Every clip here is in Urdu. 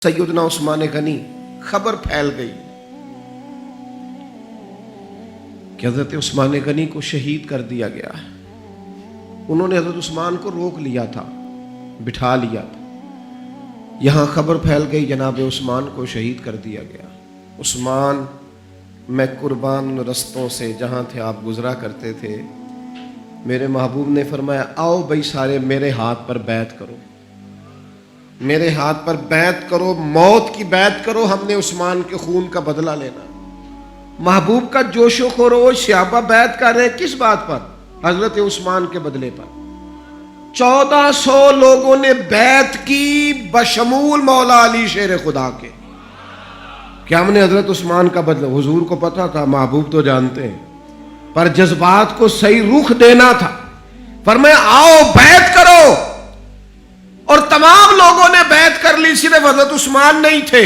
سیدنا عثمان غنی خبر پھیل گئی کہ حضرت عثمان غنی کو شہید کر دیا گیا ہے۔ انہوں نے حضرت عثمان کو روک لیا تھا، بٹھا لیا تھا۔ یہاں خبر پھیل گئی جناب عثمان کو شہید کر دیا گیا۔ عثمان، میں قربان رستوں سے جہاں تھے آپ گزرا کرتے تھے، میرے محبوب نے فرمایا آؤ بھائی سارے میرے ہاتھ پر بیعت کرو، میرے ہاتھ پر بیعت کرو، موت کی بیعت کرو، ہم نے عثمان کے خون کا بدلہ لینا۔ محبوب کا جوش و خروش، صحابہ بیعت کر رہے ہیں کس بات پر؟ حضرت عثمان کے بدلے پر۔ 1400 لوگوں نے بیعت کی بشمول مولا علی شیر خدا کے کہ ہم نے حضرت عثمان کا بدلہ۔ حضور کو پتا تھا، محبوب تو جانتے ہیں، پر جذبات کو صحیح رخ دینا تھا۔ فرمایا آؤ بیعت کرو، اور تمام لوگوں نے بیعت کر لی، صرف حضرت عثمان نہیں تھے۔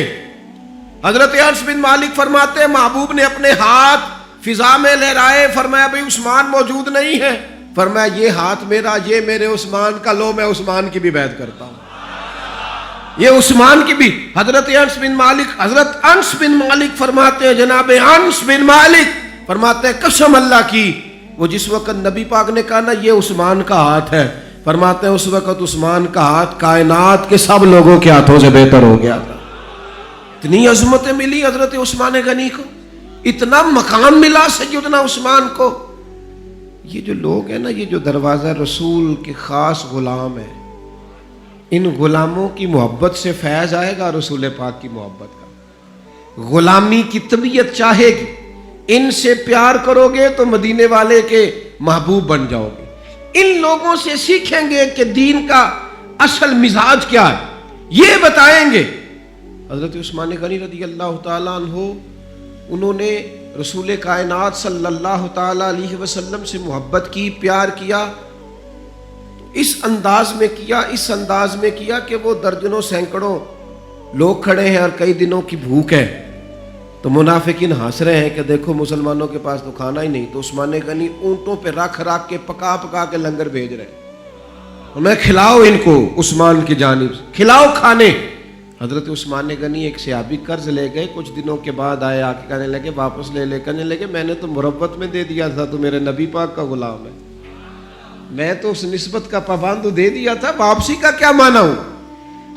حضرت انس بن مالک فرماتے ہیں محبوب نے اپنے ہاتھ فضا میں لہرائے، فرمایا بھئی عثمان موجود نہیں ہے، فرمایا یہ ہاتھ میرا، یہ میرے عثمان کا، لو میں عثمان کی بھی بیعت کرتا ہوں، یہ عثمان کی بھی۔ حضرت انس بن مالک فرماتے ہیں، جناب انس بن مالک فرماتے ہیں قسم اللہ کی، وہ جس وقت نبی پاک نے کہا نا یہ عثمان کا ہاتھ ہے، فرماتے ہیں اس وقت عثمان کا ہاتھ کائنات کے سب لوگوں کے ہاتھوں سے بہتر ہو گیا تھا۔ اتنی عظمتیں ملی حضرت عثمان غنی کو، اتنا مقام ملا سیدنا عثمان کو۔ یہ جو لوگ ہیں نا، یہ جو دروازہ رسول کے خاص غلام ہیں، ان غلاموں کی محبت سے فیض آئے گا رسول پاک کی محبت کا۔ غلامی کی طبیعت چاہے گی، ان سے پیار کرو گے تو مدینے والے کے محبوب بن جاؤ گے۔ ان لوگوں سے سیکھیں گے کہ دین کا اصل مزاج کیا ہے، یہ بتائیں گے۔ حضرت عثمان غنی رضی اللہ تعالیٰ عنہ، انہوں نے رسول کائنات صلی اللہ تعالیٰ علیہ وسلم سے محبت کی، پیار کیا، اس انداز میں کیا کہ وہ درجنوں سینکڑوں لوگ کھڑے ہیں اور کئی دنوں کی بھوک ہے، تو منافقین ہنس رہے ہیں کہ دیکھو مسلمانوں کے پاس تو کھانا ہی نہیں، تو عثمان غنی اونٹوں پہ رکھ کے پکا کے لنگر بھیج رہے ہیں، میں کھلاؤ ان کو، عثمان کی جانب سے کھلاؤ کھانے۔ حضرت عثمان غنی ایک صحابی قرض لے گئے، کچھ دنوں کے بعد آئے، آ کے کہنے لگے واپس لے کہنے لگے میں نے تو مربت میں دے دیا تھا، تو میرے نبی پاک کا غلام ہے، میں تو اس نسبت کا پابند دے دیا تھا، واپسی کا کیا مانا ہوں۔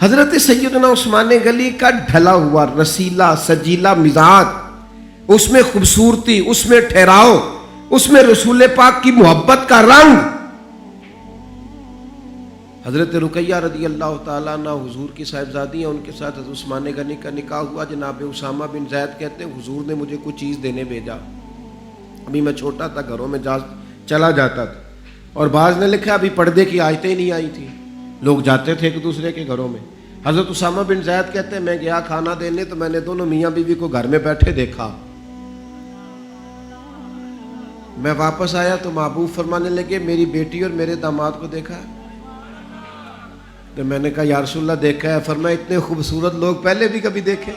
حضرت سیدنا عثمان غنی کا ڈھلا ہوا رسیلا سجیلا مزاج، اس میں خوبصورتی، اس میں ٹھہراؤ، اس میں رسول پاک کی محبت کا رنگ۔ حضرت رقیہ رضی اللہ تعالیٰ عنہ حضور کی صاحبزادی ہیں، ان کے ساتھ حضرت عثمان غنی کا نکاح ہوا۔ جناب اسامہ بن زید کہتے ہیں حضور نے مجھے کچھ چیز دینے بھیجا، ابھی میں چھوٹا تھا، گھروں میں چلا جاتا تھا، اور بعض نے لکھا ابھی پردے کی آیتیں نہیں آئی تھی، لوگ جاتے تھے ایک دوسرے کے گھروں میں۔ حضرت اسامہ بن زید کہتے ہیں میں گیا کھانا دینے، تو میں نے دونوں میاں بیوی کو گھر میں بیٹھے دیکھا، میں واپس آیا تو محبوب فرمانے لگے میری بیٹی اور میرے داماد کو دیکھا، تو میں نے کہا یا رسول اللہ دیکھا ہے، فرمایا اتنے خوبصورت لوگ پہلے بھی کبھی دیکھے؟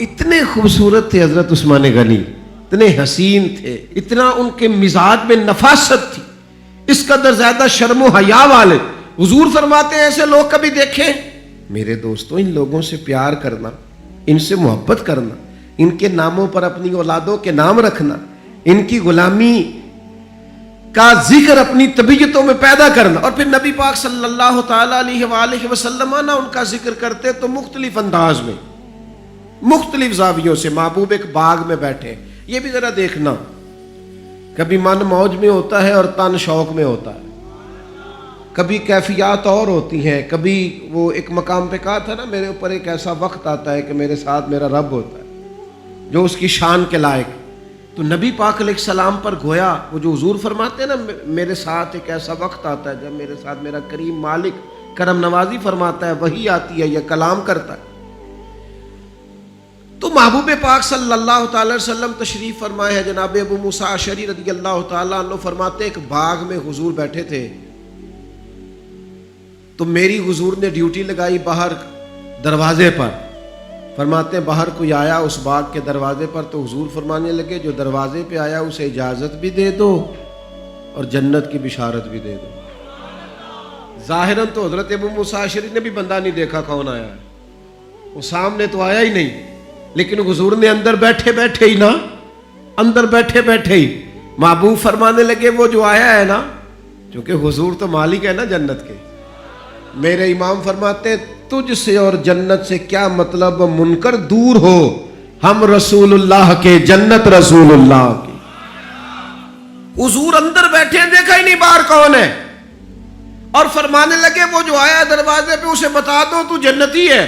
اتنے خوبصورت تھے حضرت عثمان غنی، اتنے حسین تھے، اتنا ان کے مزاج میں نفاست تھی، اس قدر زیادہ شرم و حیا والے۔ حضور فرماتے ہیں ایسے لوگ کبھی دیکھیں؟ میرے دوستو، ان لوگوں سے پیار کرنا، ان سے محبت کرنا، ان کے ناموں پر اپنی اولادوں کے نام رکھنا، ان کی غلامی کا ذکر اپنی طبیعتوں میں پیدا کرنا، اور پھر نبی پاک صلی اللہ تعالیٰ علیہ وآلہ وسلم نا ان کا ذکر کرتے تو مختلف انداز میں، مختلف زاویوں سے۔ محبوب ایک باغ میں بیٹھے، یہ بھی ذرا دیکھنا، کبھی من موج میں ہوتا ہے اور تن شوق میں ہوتا ہے، کبھی کیفیات اور ہوتی ہیں، کبھی وہ ایک مقام پہ کہا تھا نا میرے اوپر ایک ایسا وقت آتا ہے کہ میرے ساتھ میرا رب ہوتا ہے جو اس کی شان کے لائق۔ تو نبی پاک علیہ السلام پر گویا وہ جو حضور فرماتے ہیں نا میرے ساتھ ایک ایسا وقت آتا ہے جب میرے ساتھ میرا کریم مالک کرم نوازی فرماتا ہے، وہی آتی ہے یا کلام کرتا ہے۔ تو محبوب پاک صلی اللہ تعالی وسلم تشریف فرمائے ہیں۔ جناب ابو موسیٰ اشعری رضی اللہ تعالیٰ عنہ فرماتے ایک باغ میں حضور بیٹھے تھے، تو میری حضور نے ڈیوٹی لگائی باہر دروازے پر، فرماتے ہیں باہر کوئی آیا اس باغ کے دروازے پر، تو حضور فرمانے لگے جو دروازے پہ آیا اسے اجازت بھی دے دو اور جنت کی بشارت بھی دے دو۔ ظاہراً تو حضرت ابو موسیٰ اشعری نے بھی بندہ نہیں دیکھا کون آیا ہے، وہ سامنے تو آیا ہی نہیں، لیکن حضور نے اندر بیٹھے بیٹھے ہی نا، اندر بیٹھے بیٹھے ہی محبوب فرمانے لگے وہ جو آیا ہے نا، کیونکہ حضور تو مالک ہے نا جنت کے. میرے امام فرماتے تجھ سے اور جنت سے کیا مطلب، منکر دور ہو، ہم رسول اللہ کے، جنت رسول اللہ کی. حضور اندر بیٹھے ہیں، دیکھا ہی نہیں باہر کون ہے، اور فرمانے لگے وہ جو آیا دروازے پہ اسے بتا دو تو جنتی ہے.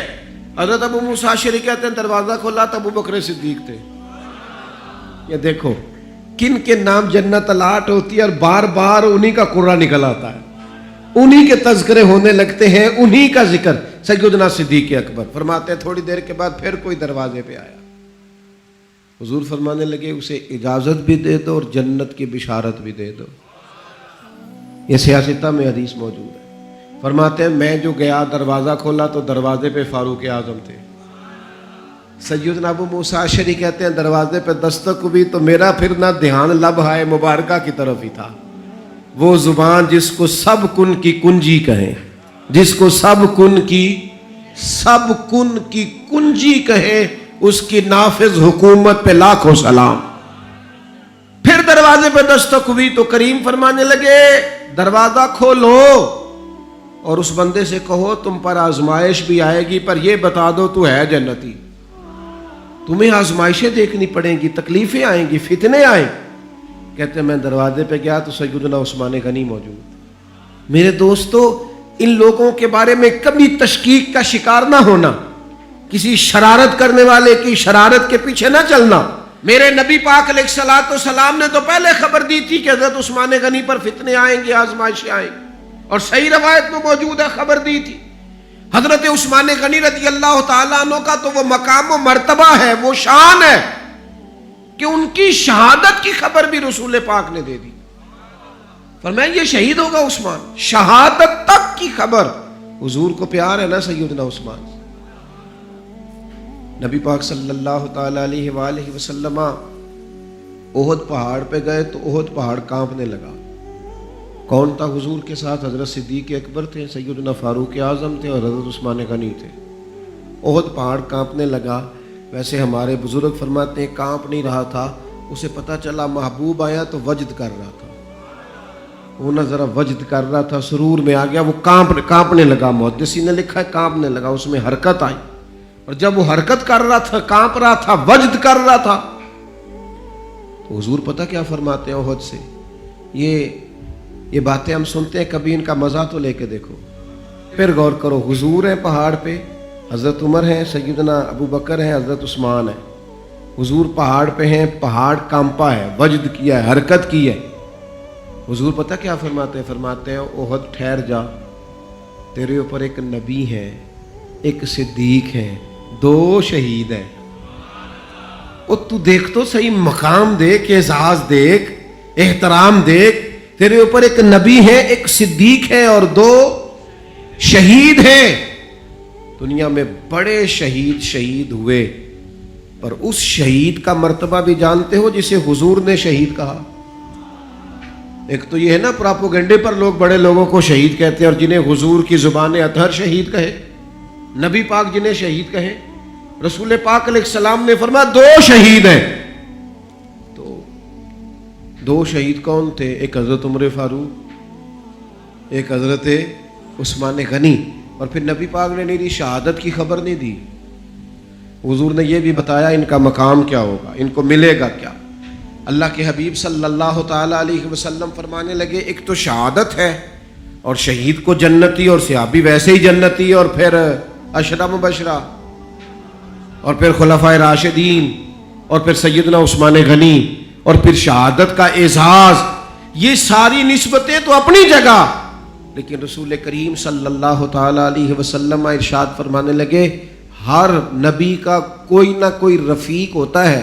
حضرت ابو موسیٰ اشعری کہتے ہیں دروازہ کھولا تو ابو بکر صدیق تھے. یہ دیکھو کن کے نام جنت الاٹ ہوتی ہے، اور بار بار انہی کا قرہ نکل آتا ہے، انہی کے تذکرے ہونے لگتے ہیں، انہی کا ذکر. سیدنا صدیق اکبر فرماتے ہیں تھوڑی دیر کے بعد پھر کوئی دروازے پہ آیا. حضور فرمانے لگے اسے اجازت بھی دے دو اور جنت کی بشارت بھی دے دو. یہ سیاستہ میں حدیث موجود ہے. فرماتے ہیں میں جو گیا دروازہ کھولا تو دروازے پہ فاروق اعظم تھے. سیدنا ابو موسیٰ اشعری کہتے ہیں دروازے پہ دستک ہوئی تو میرا پھر نہ دھیان لبہائے مبارکہ کی طرف ہی تھا. وہ زبان جس کو سب کن کی کنجی کہیں، جس کو سب کن کی کنجی کہے، اس کی نافذ حکومت پہ لاکھوں سلام. پھر دروازے پہ دستک ہوئی تو کریم فرمانے لگے دروازہ کھولو اور اس بندے سے کہو تم پر آزمائش بھی آئے گی، پر یہ بتا دو تو ہے جنتی. تمہیں آزمائشیں دیکھنی پڑیں گی، تکلیفیں آئیں گی، فتنے آئیں. کہتے ہیں میں دروازے پہ گیا تو سیدنا عثمان غنی موجود. میرے دوستو ان لوگوں کے بارے میں کبھی تشکیک کا شکار نہ ہونا، کسی شرارت کرنے والے کی شرارت کے پیچھے نہ چلنا. میرے نبی پاک علیہ الصلوۃ والسلام نے تو پہلے خبر دی تھی کہ حضرت عثمان غنی پر فتنے آئیں گے، آزمائشیں آئیں گی، اور صحیح روایت میں موجود ہے خبر دی تھی. حضرت عثمان غنی رضی اللہ تعالیٰ عنہ کا تو وہ مقام و مرتبہ ہے، وہ شان ہے کہ ان کی شہادت کی خبر بھی رسول پاک نے دے دی. فرمایا یہ شہید ہوگا عثمان، شہادت تک کی خبر. حضور کو پیار ہے نا سیدنا عثمان. نبی پاک صلی اللہ تعالیٰ علیہ وآلہ وسلم احد پہاڑ پہ گئے تو احد پہاڑ کانپنے لگا. کون تھا حضور کے ساتھ؟ حضرت صدیق اکبر تھے، سیدنا فاروق اعظم تھے، اور حضرت عثمان غنی تھے. احد پہاڑ کانپنے لگا. ویسے ہمارے بزرگ فرماتے ہیں کانپ نہیں رہا تھا، اسے پتہ چلا محبوب آیا تو وجد کر رہا تھا. وہ نہ ذرا وجد کر رہا تھا، سرور میں آ گیا، وہ کانپنے لگا. محدثین نے لکھا ہے کانپنے لگا، اس میں حرکت آئی، اور جب وہ حرکت کر رہا تھا، کانپ رہا تھا، وجد کر رہا تھا، تو حضور پتہ کیا فرماتے ہیں احد سے؟ یہ باتیں ہم سنتے ہیں، کبھی ان کا مزہ تو لے کے دیکھو. پھر غور کرو، حضور ہیں پہاڑ پہ، حضرت عمر ہیں، سیدنا ابو بکر ہیں، حضرت عثمان ہیں. حضور پہاڑ پہ ہیں، پہاڑ کانپا ہے، وجد کیا ہے، حرکت کی ہے. حضور پتہ کیا فرماتے ہیں؟ فرماتے ہیں احد ٹھہر جا، تیرے اوپر ایک نبی ہے، ایک صدیق ہے، 2 شہید ہیں. اور تو دیکھ تو صحیح، مقام دیکھ، اعزاز دیکھ، احترام دیکھ. تیرے اوپر ایک نبی ہے، ایک صدیق ہے، اور 2 شہید ہیں. دنیا میں بڑے شہید ہوئے، پر اس شہید کا مرتبہ بھی جانتے ہو جسے حضور نے شہید کہا؟ ایک تو یہ ہے نا پراپوگنڈے پر لوگ بڑے لوگوں کو شہید کہتے ہیں، اور جنہیں حضور کی زبان اطہر شہید کہے، نبی پاک جنہیں شہید کہے. رسول پاک علیہ السلام نے فرمایا 2 شہید ہیں. تو 2 شہید کون تھے؟ ایک حضرت عمر فاروق، ایک حضرت عثمان غنی. اور پھر نبی پاک نے میری شہادت کی خبر نہیں دی، حضور نے یہ بھی بتایا ان کا مقام کیا ہوگا، ان کو ملے گا کیا. اللہ کے حبیب صلی اللہ تعالیٰ علیہ وسلم فرمانے لگے ایک تو شہادت ہے، اور شہید کو جنتی، اور صحابی ویسے ہی جنتی، اور پھر عشرہ مبشرہ، اور پھر خلفائے راشدین، اور پھر سیدنا عثمان غنی، اور پھر شہادت کا اعزاز. یہ ساری نسبتیں تو اپنی جگہ، لیکن رسول کریم صلی اللہ تعالیٰ علیہ وسلم ارشاد فرمانے لگے ہر نبی کا کوئی نہ کوئی رفیق ہوتا ہے،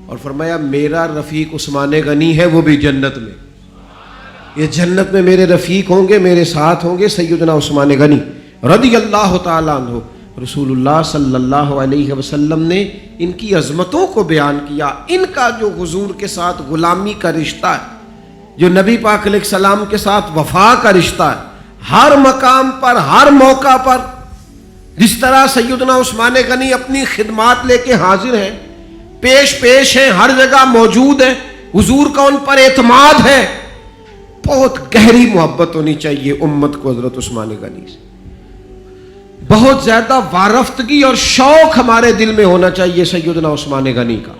اور فرمایا میرا رفیق عثمان غنی ہے، وہ بھی جنت میں. یہ جنت میں میرے رفیق ہوں گے، میرے ساتھ ہوں گے سیدنا عثمان غنی رضی اللہ تعالیٰ عنہ. رسول اللہ صلی اللہ علیہ وسلم نے ان کی عظمتوں کو بیان کیا. ان کا جو حضور کے ساتھ غلامی کا رشتہ ہے، جو نبی پاک علیہ السلام کے ساتھ وفا کا رشتہ ہے، ہر مقام پر، ہر موقع پر جس طرح سیدنا عثمان غنی اپنی خدمات لے کے حاضر ہیں، پیش ہیں، ہر جگہ موجود ہیں، حضور کا ان پر اعتماد ہے، بہت گہری محبت ہونی چاہیے امت کو حضرت عثمان غنی سے، بہت زیادہ وارفتگی اور شوق ہمارے دل میں ہونا چاہیے سیدنا عثمان غنی کا،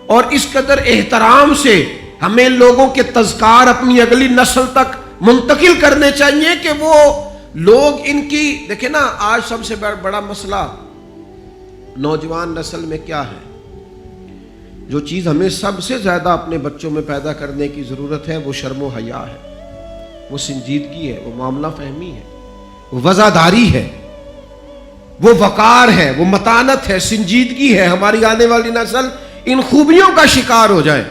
اور اس قدر احترام سے ہمیں لوگوں کے تذکار اپنی اگلی نسل تک منتقل کرنے چاہیے کہ وہ لوگ ان کی، دیکھیں نا آج سب سے بڑا مسئلہ نوجوان نسل میں کیا ہے؟ جو چیز ہمیں سب سے زیادہ اپنے بچوں میں پیدا کرنے کی ضرورت ہے وہ شرم و حیا ہے، وہ سنجیدگی ہے، وہ معاملہ فہمی ہے، وہ وزاداری ہے، وہ وقار ہے، وہ متانت ہے، سنجیدگی ہے۔ ہماری آنے والی نسل ان خوبیوں کا شکار ہو جائے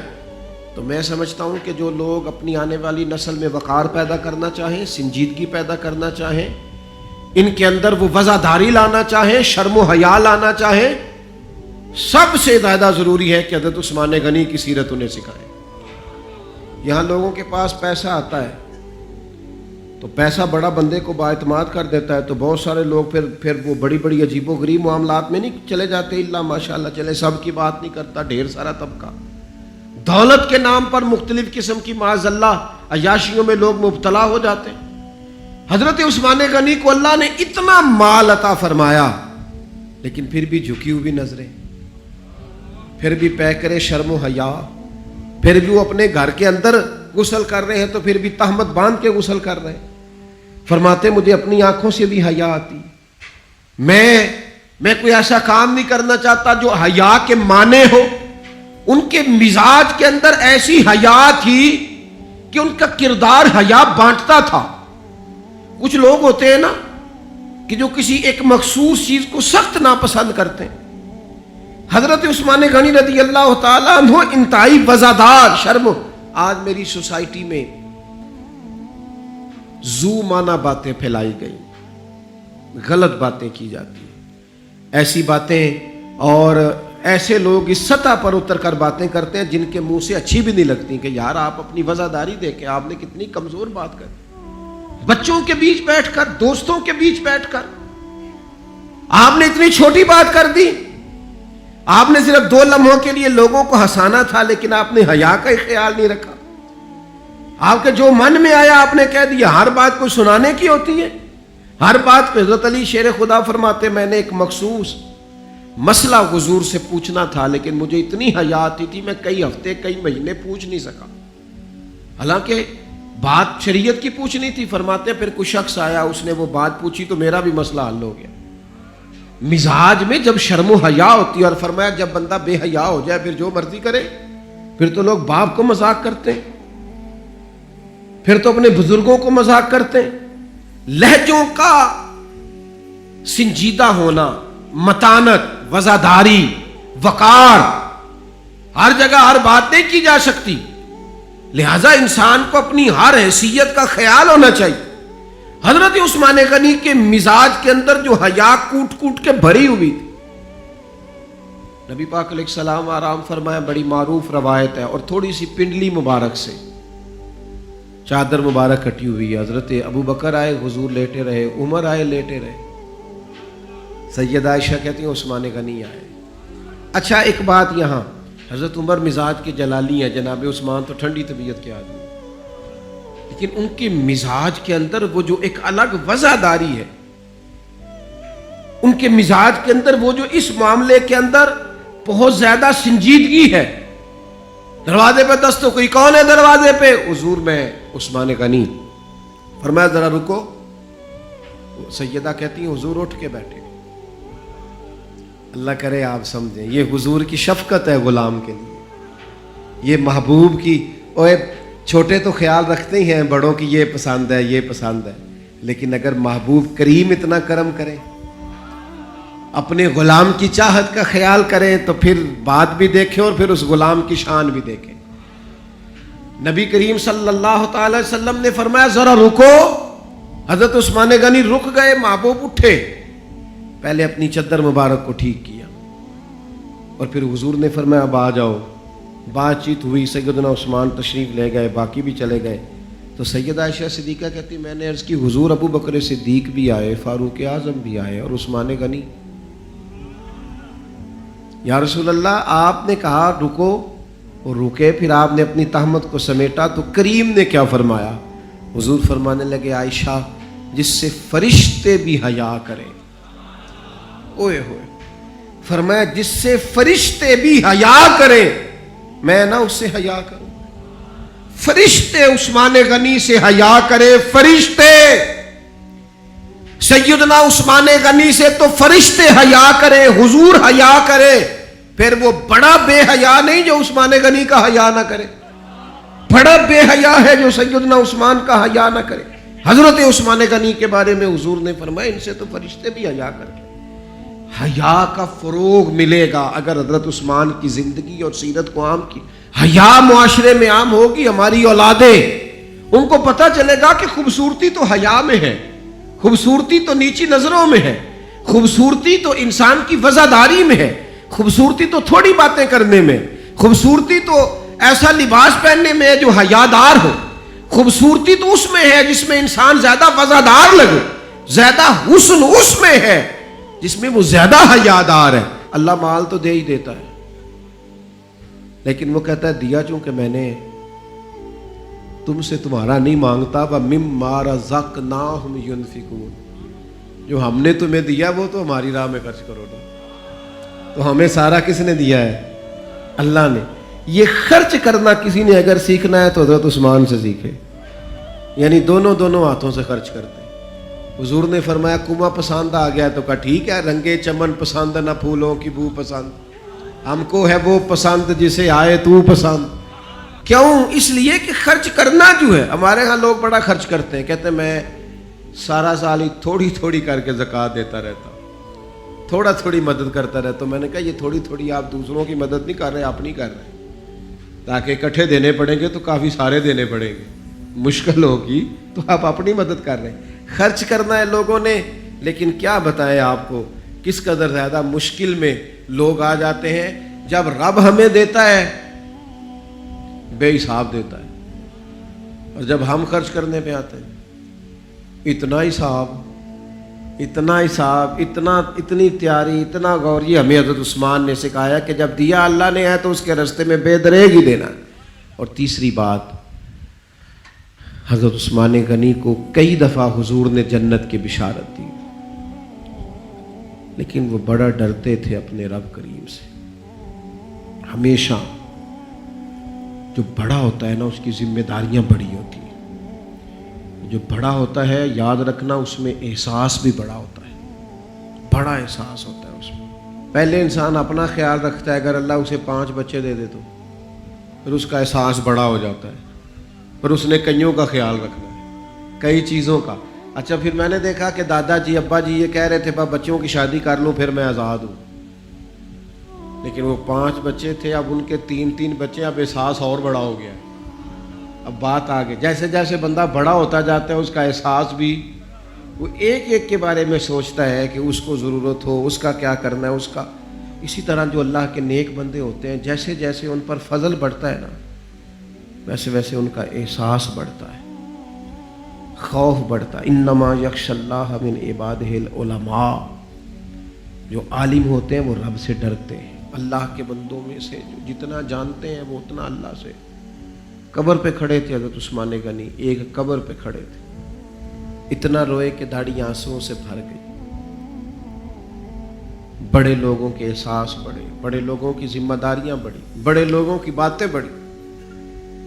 تو میں سمجھتا ہوں کہ جو لوگ اپنی آنے والی نسل میں وقار پیدا کرنا چاہیں، سنجیدگی پیدا کرنا چاہیں، ان کے اندر وہ وزاداری لانا چاہیں، شرم و حیا لانا چاہیں، سب سے زیادہ ضروری ہے کہ حضرت عثمان غنی کی سیرت انہیں سکھائیں۔ یہاں لوگوں کے پاس پیسہ آتا ہے تو پیسہ بڑا بندے کو بااعتماد کر دیتا ہے، تو بہت سارے لوگ پھر وہ بڑی بڑی عجیب و غریب معاملات میں نہیں چلے جاتے، اللہ ماشاءاللہ چلے، سب کی بات نہیں کرتا، ڈھیر سارا طبقہ دولت کے نام پر مختلف قسم کی معاذ اللہ عیاشیوں میں لوگ مبتلا ہو جاتے ہیں۔ حضرت عثمان غنی کو اللہ نے اتنا مال عطا فرمایا لیکن پھر بھی جھکی ہوئی نظریں، پھر بھی پیکرے شرم و حیا، پھر بھی وہ اپنے گھر کے اندر غسل کر رہے ہیں تو پھر بھی تہمت باندھ کے غسل کر رہے ہیں۔ فرماتے مجھے اپنی آنکھوں سے بھی حیا آتی، میں کوئی ایسا کام نہیں کرنا چاہتا جو حیا کے معنی ہو۔ ان کے مزاج کے اندر ایسی حیا تھی کہ ان کا کردار حیا بانٹتا تھا۔ کچھ لوگ ہوتے ہیں نا کہ جو کسی ایک مخصوص چیز کو سخت ناپسند کرتے ہیں، حضرت عثمان غنی رضی اللہ تعالیٰ عنہ انتہائی وزادار، شرم۔ آج میری سوسائٹی میں زو مانا باتیں پھیلائی گئی، غلط باتیں کی جاتی ہیں، ایسی باتیں، اور ایسے لوگ اس سطح پر اتر کر باتیں کرتے ہیں جن کے منہ سے اچھی بھی نہیں لگتی کہ یار آپ اپنی وزاداری دیکھیں، آپ نے کتنی کمزور بات کر، بچوں کے بیچ بیٹھ کر، دوستوں کے بیچ بیٹھ کر آپ نے اتنی چھوٹی بات کر دی۔ آپ نے صرف 2 لمحوں کے لیے لوگوں کو ہنسانا تھا لیکن آپ نے حیا کا ہی خیال نہیں رکھا، آپ کے جو من میں آیا آپ نے کہہ دیا۔ ہر بات کو سنانے کی ہوتی ہے، ہر بات پہ حضرت علی شیر خدا فرماتے میں نے ایک مخصوص مسئلہ حضور سے پوچھنا تھا لیکن مجھے اتنی حیا آتی تھی میں کئی ہفتے کئی مہینے پوچھ نہیں سکا، حالانکہ بات شریعت کی پوچھنی تھی۔ فرماتے پھر کوئی شخص آیا، اس نے وہ بات پوچھی تو میرا بھی مسئلہ حل ہو گیا۔ مزاج میں جب شرم و حیا ہوتی ہے، اور فرمایا جب بندہ بے حیا ہو جائے پھر جو مرضی کرے، پھر تو لوگ باپ کو مذاق کرتے ہیں، پھر تو اپنے بزرگوں کو مذاق کرتے ہیں۔ لہجوں کا سنجیدہ ہونا، متانت، وزاداری، وقار، ہر جگہ ہر بات نہیں کی جا سکتی، لہذا انسان کو اپنی ہر حیثیت کا خیال ہونا چاہیے۔ حضرت عثمان غنی کے مزاج کے اندر جو حیا کوٹ کوٹ کے بھری ہوئی تھی، نبی پاک علیہ السلام آرام فرمایا، بڑی معروف روایت ہے، اور تھوڑی سی پنڈلی مبارک سے چادر مبارک کٹی ہوئی ہے۔ حضرت ابو بکر آئے، حضور لیٹے رہے، عمر آئے، لیٹے رہے، سیدہ عائشہ کہتی ہیں عثمان غنی آئے۔ اچھا ایک بات یہاں، حضرت عمر مزاج کے جلالی ہیں، جناب عثمان تو ٹھنڈی طبیعت کے آدمی، لیکن ان کے مزاج کے اندر وہ جو ایک الگ وزاداری ہے، ان کے مزاج کے اندر وہ جو اس معاملے کے اندر بہت زیادہ سنجیدگی ہے۔ دروازے پہ دستوں، کوئی کون ہے دروازے پہ؟ حضور میں عثمان غنی۔ فرمایا ذرا رکو، سیدہ کہتی ہیں حضور اٹھ کے بیٹھے۔ اللہ کرے آپ سمجھیں یہ حضور کی شفقت ہے غلام کے لیے، یہ محبوب کی، اور چھوٹے تو خیال رکھتے ہی ہیں بڑوں کی، یہ پسند ہے یہ پسند ہے، لیکن اگر محبوب کریم اتنا کرم کرے، اپنے غلام کی چاہت کا خیال کریں تو پھر بات بھی دیکھیں اور پھر اس غلام کی شان بھی دیکھیں۔ نبی کریم صلی اللہ تعالی وسلم نے فرمایا ذرا رکو، حضرت عثمان غنی رک گئے، محبوب اٹھے، پہلے اپنی چادر مبارک کو ٹھیک کیا اور پھر حضور نے فرمایا اب آ جاؤ۔ بات چیت ہوئی، سیدنا عثمان تشریف لے گئے، باقی بھی چلے گئے، تو سیدہ عائشہ صدیقہ کہتی میں نے عرض کی حضور ابو بکر صدیق بھی آئے، فاروق اعظم بھی آئے اور عثمان غنی۔ یا رسول اللہ آپ نے کہا رکو اور رکے، پھر آپ نے اپنی تہمت کو سمیٹا تو کریم نے کیا فرمایا؟ حضور فرمانے لگے عائشہ جس سے فرشتے بھی حیا کریں، اوئے ہوئے، فرمایا جس سے فرشتے بھی حیا کریں میں نہ اس سے حیا کروں۔ فرشتے عثمان غنی سے حیا کرے، فرشتے سیدنا عثمان غنی سے تو فرشتے حیا کرے، حضور حیا کرے، پھر وہ بڑا بے حیا نہیں جو عثمان غنی کا حیا نہ کرے، بڑا بے حیا ہے جو سیدنا عثمان کا حیا نہ کرے۔ حضرت عثمان غنی کے بارے میں حضور نے فرمایا ان سے تو فرشتے بھی حیا کریں۔ حیا کا فروغ ملے گا اگر حضرت عثمان کی زندگی اور سیرت کو عام کی، حیا معاشرے میں عام ہوگی، ہماری اولادیں ان کو پتہ چلے گا کہ خوبصورتی تو حیا میں ہے، خوبصورتی تو نیچی نظروں میں ہے، خوبصورتی تو انسان کی وزاداری میں ہے، خوبصورتی تو تھوڑی باتیں کرنے میں، خوبصورتی تو ایسا لباس پہننے میں ہے جو حیادار ہو، خوبصورتی تو اس میں ہے جس میں انسان زیادہ وزادار لگے، زیادہ حسن اس میں ہے جس میں وہ زیادہ حیادار ہے۔ اللہ مال تو دے ہی دیتا ہے، لیکن وہ کہتا ہے دیا چونکہ میں نے تم سے تمہارا نہیں مانگتا، وَمِمَّا رَزَقْنَاهُمْ يُنْفِقُونَ، جو ہم نے تمہیں دیا وہ تو ہماری راہ میں خرچ کرو نا۔ تو ہمیں سارا کس نے دیا ہے؟ اللہ نے۔ یہ خرچ کرنا کسی نے اگر سیکھنا ہے تو حضرت عثمان سے سیکھے، یعنی دونوں ہاتھوں سے خرچ کرتے ہیں۔ حضور نے فرمایا کنواں پسند آ گیا تو کہا ٹھیک ہے، رنگے چمن پسند نہ پھولوں کی بو پسند، ہم کو ہے وہ پسند جسے آئے تو پسند۔ کیوں؟ اس لیے کہ خرچ کرنا جو ہے، ہمارے ہاں لوگ بڑا خرچ کرتے ہیں، کہتے ہیں میں سارا سال ہی تھوڑی تھوڑی کر کے زکوٰۃ دیتا رہتا ہوں، تھوڑا تھوڑی مدد کرتا رہتا ہوں۔ میں نے کہا یہ تھوڑی تھوڑی آپ دوسروں کی مدد نہیں کر رہے، آپ نہیں کر رہے، تاکہ اکٹھے دینے پڑیں گے تو کافی سارے دینے پڑیں گے، مشکل ہوگی، تو آپ اپنی مدد کر رہے ہیں۔ خرچ کرنا ہے لوگوں نے، لیکن کیا بتائیں آپ کو کس قدر زیادہ مشکل میں لوگ آ جاتے ہیں جب رب ہمیں دیتا ہے بے حساب دیتا ہے، اور جب ہم خرچ کرنے پہ آتے ہیں اتنا حساب، اتنی تیاری، اتنا غور۔ یہ ہمیں حضرت عثمان نے سکھایا کہ جب دیا اللہ نے ہے تو اس کے راستے میں بے دریغ ہی دینا۔ اور تیسری بات، حضرت عثمان غنی کو کئی دفعہ حضور نے جنت کی بشارت دی، لیکن وہ بڑا ڈرتے تھے اپنے رب کریم سے۔ ہمیشہ جو بڑا ہوتا ہے نا اس کی ذمہ داریاں بڑی ہوتی ہیں، جو بڑا ہوتا ہے یاد رکھنا اس میں احساس بھی بڑا ہوتا ہے، بڑا احساس ہوتا ہے اس میں۔ پہلے انسان اپنا خیال رکھتا ہے، اگر اللہ اسے 5 بچے دے دے تو پھر اس کا احساس بڑا ہو جاتا ہے، پر اس نے کئیوں کا خیال رکھنا ہے، کئی چیزوں کا۔ اچھا پھر میں نے دیکھا کہ دادا جی ابا جی یہ کہہ رہے تھے بچوں کی شادی کر لوں پھر میں آزاد ہوں، لیکن وہ 5 بچے تھے، اب ان کے 3 بچے، اب احساس اور بڑا ہو گیا۔ اب بات آگے، جیسے جیسے بندہ بڑا ہوتا جاتا ہے اس کا احساس بھی، وہ ایک کے بارے میں سوچتا ہے کہ اس کو ضرورت ہو، اس کا کیا کرنا ہے، اس کا۔ اسی طرح جو اللہ کے نیک بندے ہوتے ہیں جیسے جیسے ان پر فضل بڑھتا ہے نا ویسے ویسے ان کا احساس بڑھتا ہے، خوف بڑھتا ہے۔ انما یخشی اللہ من عبادہ العلماء، جو عالم ہوتے ہیں وہ رب سے ڈرتے ہیں۔ اللہ کے بندوں میں سے جو جتنا جانتے ہیں وہ اتنا اللہ سے۔ قبر پہ کھڑے تھے حضرت عثمان غنی، ایک قبر پہ کھڑے تھے، اتنا روئے کہ داڑھی آنسوؤں سے بھر گئی۔ بڑے لوگوں کے احساس بڑھے، بڑے لوگوں کی ذمہ داریاں بڑھی، بڑے لوگوں کی باتیں بڑھی،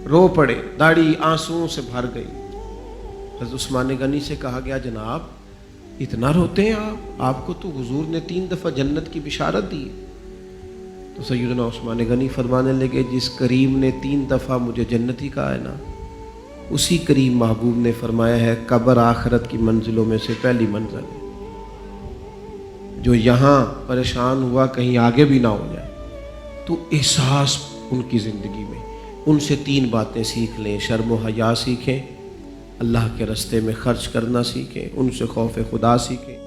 رو پڑے، داڑھی آنسوؤں سے بھر گئی۔ حضرت عثمان غنی سے کہا گیا جناب اتنا روتے ہیں آپ کو تو حضور نے 3 دفعہ جنت کی بشارت دی۔ تو سیدنا عثمان غنی فرمانے لگے جس کریم نے 3 دفعہ مجھے جنتی کہا ہے نا، اسی کریم محبوب نے فرمایا ہے قبر آخرت کی منزلوں میں سے پہلی منزل ہے، جو یہاں پریشان ہوا کہیں آگے بھی نہ ہو جائے۔ تو احساس ان کی زندگی میں، ان سے 3 باتیں سیکھ لیں، شرم و حیا سیکھیں، اللہ کے راستے میں خرچ کرنا سیکھیں، ان سے خوف خدا سیکھیں۔